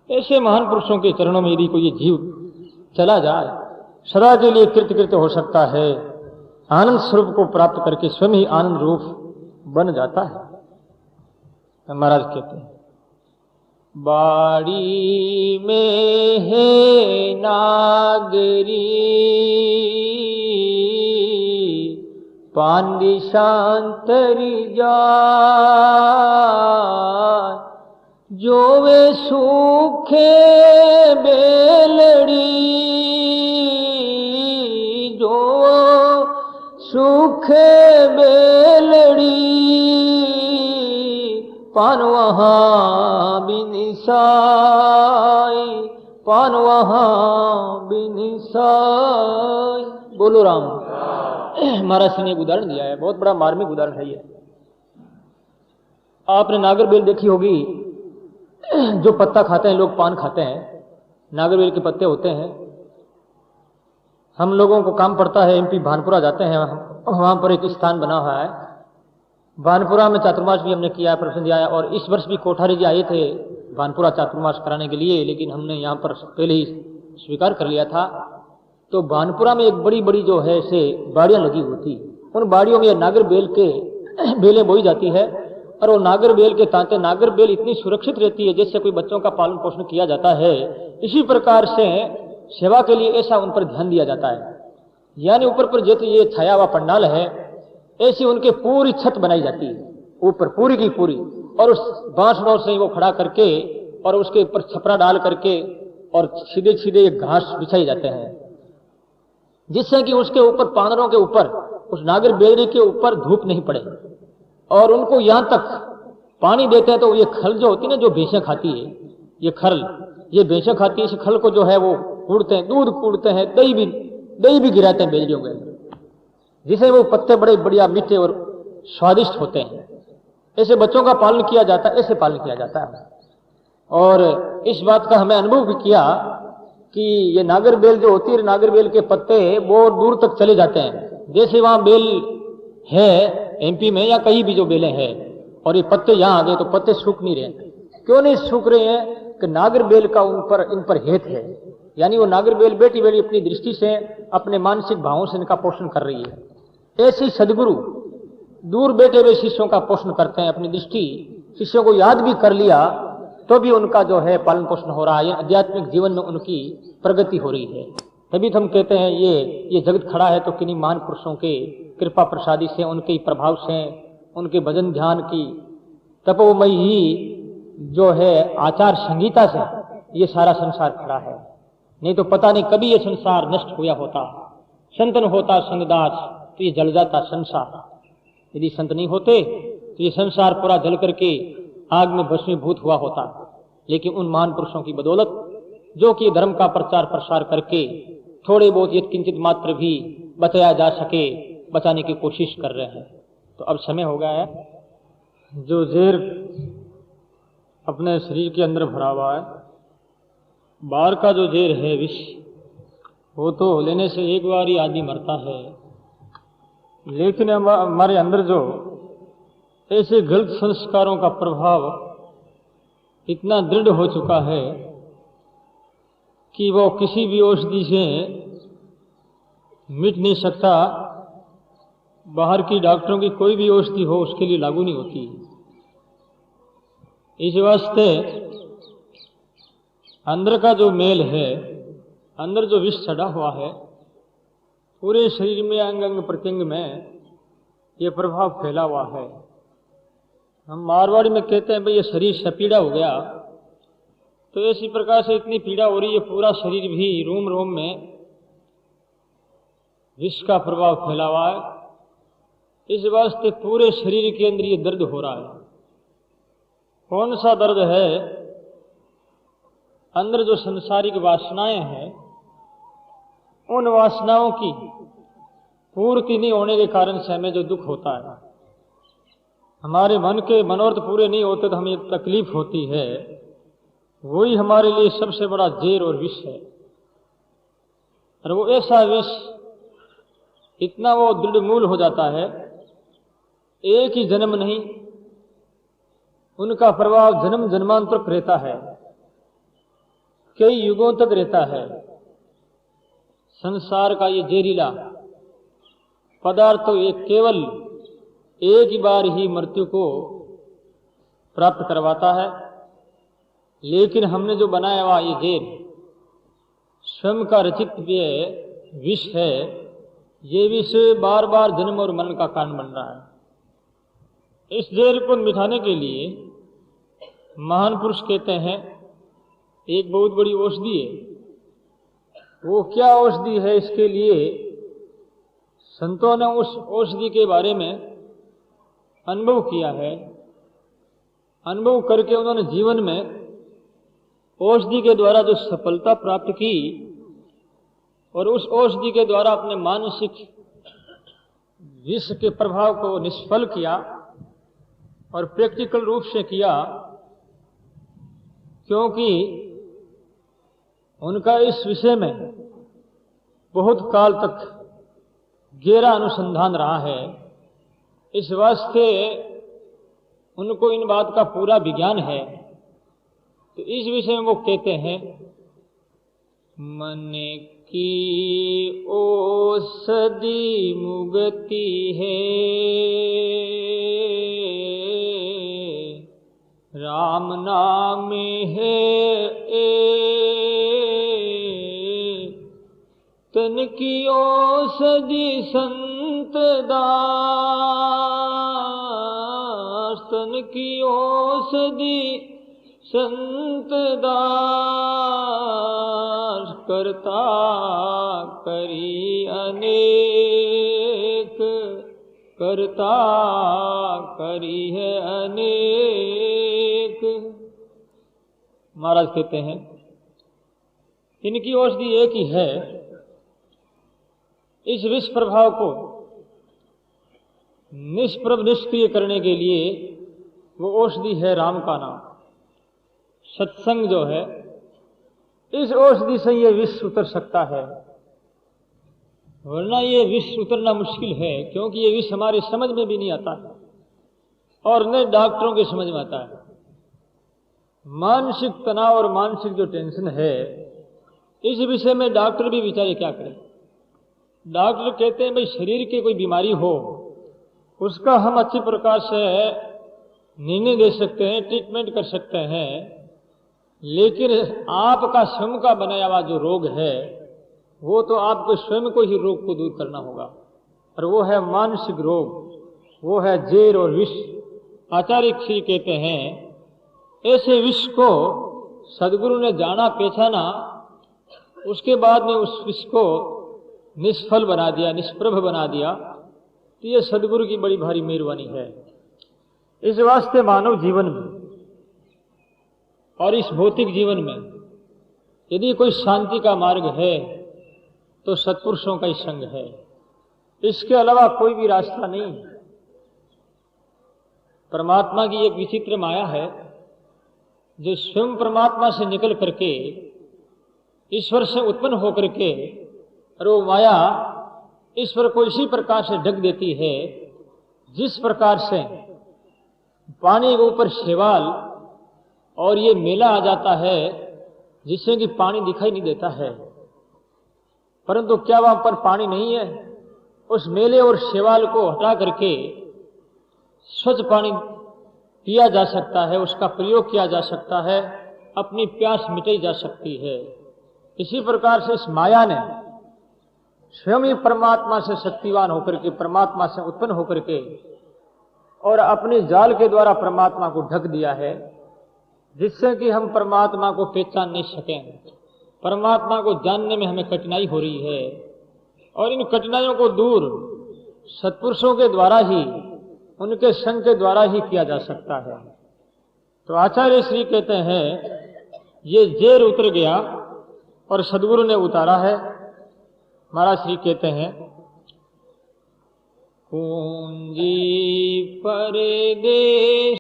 ऐसे महान पुरुषों के चरणों में यदि कोई जीव चला जाए, सदा के लिए कृतकृत्य हो सकता है, आनंद स्वरूप को प्राप्त करके स्वयं ही आनंद रूप बन जाता है। महाराज कहते हैं, बाड़ी में है नागरी पांडी शांतरी जान, जो वे सूखे बेलड़ी, जो सूखे बेलड़ी पान वहाँ बिनिसाई, पान वहाँ बिनिसाई। बोलो राम। महाराज ने एक उदाहरण दिया है, बहुत बड़ा मार्मिक उदाहरण है ये। आपने नागरबेल देखी होगी, जो पत्ता खाते हैं लोग, पान खाते हैं, नागरबेल के पत्ते होते हैं। हम लोगों को काम पड़ता है, एमपी भानपुरा जाते हैं, वहां पर एक स्थान बना हुआ है। भानपुरा में चातुर्मास भी हमने किया, प्रश्न दिया है, और इस वर्ष भी कोठारी जी आए थे भानपुरा चातुर्मास कराने के लिए, लेकिन हमने यहाँ पर पहले ही स्वीकार कर लिया था। तो भानपुरा में एक बड़ी बड़ी जो है से बाड़ियां लगी हुई थी, उन बाड़ियों में नागरबेल के बेलें बोई जाती है, और वो नागरबेल के तांते, नागरबेल इतनी सुरक्षित रहती है जैसे कोई बच्चों का पालन पोषण किया जाता है, इसी प्रकार से सेवा के लिए ऐसा उन पर ध्यान दिया जाता है। यानी ऊपर पर जैसे ये छाया हुआ पंडाल है, ऐसी उनके पूरी छत बनाई जाती है, ऊपर पूरी की पूरी, और उस बांस नौ से वो खड़ा करके और उसके ऊपर छपरा डाल करके और सीधे सीधे घास बिछाई जाते हैं, जिससे कि उसके ऊपर पानरों के ऊपर, उस नागर बेलड़ी के ऊपर धूप नहीं पड़े। और उनको यहां तक पानी देते हैं तो ये खल जो होती है ना, जो भैंसें खाती है, ये खल, ये भैंसें खाती है, इस खल को जो है वो कूड़ते हैं, दूध कूड़ते हैं, दही भी गिराते हैं बेलड़ियों के, जिसे वो पत्ते बड़े बढ़िया मीठे और स्वादिष्ट होते हैं। ऐसे बच्चों का पालन किया जाता है, ऐसे पालन किया जाता है। और इस बात का हमें अनुभव भी किया कि ये नागरबेल जो होती है, नागरबेल के पत्ते वो दूर तक चले जाते हैं। जैसे वहां बेल है एमपी में या कहीं भी जो बेलें हैं, और ये पत्ते यहां आ गए तो पत्ते सूख नहीं रहे। क्यों नहीं सूख रहे हैं? कि नागरबेल का इन पर हेत है, यानी वो नागरबेल बेटी बेटी अपनी दृष्टि से, अपने मानसिक भावों से इनका पोषण कर रही है। ऐसी सदगुरु दूर बैठे हुए शिष्यों का पोषण करते हैं, अपनी दृष्टि शिष्यों को याद भी कर लिया तो भी उनका जो है पालन पोषण हो रहा है, आध्यात्मिक जीवन में उनकी प्रगति हो रही है। तभी तो हम कहते हैं ये जगत खड़ा है तो किन्हीं महान पुरुषों के कृपा प्रसादी से, उनके प्रभाव से, उनके भजन ध्यान की तपोमयी ही जो है आचार संहिता से ये सारा संसार खड़ा है। नहीं तो पता नहीं कभी ये संसार नष्ट हुआ होता, संतन होता संगदास तो ये जल जाता संसार। यदि संत नहीं होते तो ये संसार पूरा जल करके आग में भस्मीभूत हुआ होता। लेकिन उन महान पुरुषों की बदौलत, जो कि धर्म का प्रचार प्रसार करके थोड़े बहुत यत्किंचित मात्र भी बचाया जा सके, बचाने की कोशिश कर रहे हैं। तो अब समय हो गया है, जो जहर अपने शरीर के अंदर भरा हुआ है, बाहर का जो जहर है विष, वो तो लेने से एक बार ही आदमी मरता है। लेकिन हमारे अंदर जो ऐसे गलत संस्कारों का प्रभाव इतना दृढ़ हो चुका है कि वो किसी भी औषधि से मिट नहीं सकता। बाहर की डॉक्टरों की कोई भी औषधि हो उसके लिए लागू नहीं होती। इस वास्ते अंदर का जो मेल है, अंदर जो विष चढ़ा हुआ है, पूरे शरीर में अंग अंग प्रत्यंग में ये प्रभाव फैला हुआ है। हम मारवाड़ी में कहते हैं भाई ये शरीर से पीड़ा हो गया, तो इसी प्रकार से इतनी पीड़ा हो रही है, पूरा शरीर भी रोम रोम में विष का प्रभाव फैला हुआ है। इस वास्ते पूरे शरीर के अंदर ये दर्द हो रहा है। कौन सा दर्द है? अंदर जो संसारिक वासनाएं हैं, उन वासनाओं की पूर्ति नहीं होने के कारण से हमें जो दुख होता है, हमारे मन के मनोरथ पूरे नहीं होते तो हमें तकलीफ होती है, वही हमारे लिए सबसे बड़ा जहर और विष है। और वो ऐसा विष इतना वो दृढ़मूल हो जाता है, एक ही जन्म नहीं, उनका प्रभाव जन्म जन्मांतर रहता है। कई युगों तक रहता है। संसार का ये जहरीला पदार्थ तो ये केवल एक ही बार ही मृत्यु को प्राप्त करवाता है, लेकिन हमने जो बनाया हुआ ये जहर स्वयं का रचित ये विष है, ये विष बार बार जन्म और मरण का कारण बन रहा है। इस जहर को मिटाने के लिए महान पुरुष कहते हैं एक बहुत बड़ी औषधि है। वो क्या औषधि है, इसके लिए संतों ने उस औषधि के बारे में अनुभव किया है। अनुभव करके उन्होंने जीवन में औषधि के द्वारा जो सफलता प्राप्त की और उस औषधि के द्वारा अपने मानसिक विष के प्रभाव को निष्फल किया और प्रैक्टिकल रूप से किया, क्योंकि उनका इस विषय में बहुत काल तक गहरा अनुसंधान रहा है। इस वास्ते उनको इन बात का पूरा विज्ञान है। तो इस विषय में वो कहते हैं, मन की औषधि मुक्ति है, राम नाम है तन की औषधि संत दास, तन की औषधि संत दास, करता करी अनेक, करता करी है अनेक। महाराज कहते हैं इनकी औषधि एक ही है। इस विष प्रभाव को निष्प्रभ निष्क्रिय करने के लिए वो औषधि है राम का नाम, सत्संग जो है। इस औषधि से ये विष उतर सकता है, वरना ये विष उतरना मुश्किल है, क्योंकि ये विष हमारे समझ में भी नहीं आता है और न डॉक्टरों के समझ में आता है। मानसिक तनाव और मानसिक जो टेंशन है, इस विषय में डॉक्टर भी बेचारे क्या करें। डॉक्टर कहते हैं भाई शरीर की कोई बीमारी हो उसका हम अच्छी प्रकार से निर्णय दे सकते हैं, ट्रीटमेंट कर सकते हैं, लेकिन आपका स्वयं का बनाया हुआ जो रोग है वो तो आपको स्वयं को ही रोग को दूर करना होगा, और वो है मानसिक रोग, वो है जहर और विष। आचार्य श्री कहते हैं ऐसे विष को सदगुरु ने जाना पहचाना, उसके बाद में उस विष को निष्फल बना दिया, निष्प्रभ बना दिया। तो ये सदगुरु की बड़ी भारी मेहरबानी है। इस वास्ते मानव जीवन में और इस भौतिक जीवन में यदि कोई शांति का मार्ग है तो सत्पुरुषों का ही संग है, इसके अलावा कोई भी रास्ता नहीं। परमात्मा की एक विचित्र माया है जो स्वयं परमात्मा से निकल करके ईश्वर से उत्पन्न होकर के, और वो माया ईश्वर को इसी प्रकार से ढक देती है जिस प्रकार से पानी के ऊपर शैवाल और ये मेला आ जाता है जिससे कि पानी दिखाई नहीं देता है। परंतु क्या वहां पर पानी नहीं है? उस मेले और शैवाल को हटा करके स्वच्छ पानी पिया जा सकता है, उसका प्रयोग किया जा सकता है, अपनी प्यास मिटाई जा सकती है। इसी प्रकार से इस माया ने स्वयं ही परमात्मा से शक्तिवान होकर के, परमात्मा से उत्पन्न होकर के और अपने जाल के द्वारा परमात्मा को ढक दिया है, जिससे कि हम परमात्मा को पहचान नहीं सकें। परमात्मा को जानने में हमें कठिनाई हो रही है, और इन कठिनाइयों को दूर सत्पुरुषों के द्वारा ही, उनके संग के द्वारा ही किया जा सकता है। तो आचार्य श्री कहते हैं ये जेर उतर गया और सदगुरु ने उतारा है। महाराज श्री कहते हैं पूंजी परदेश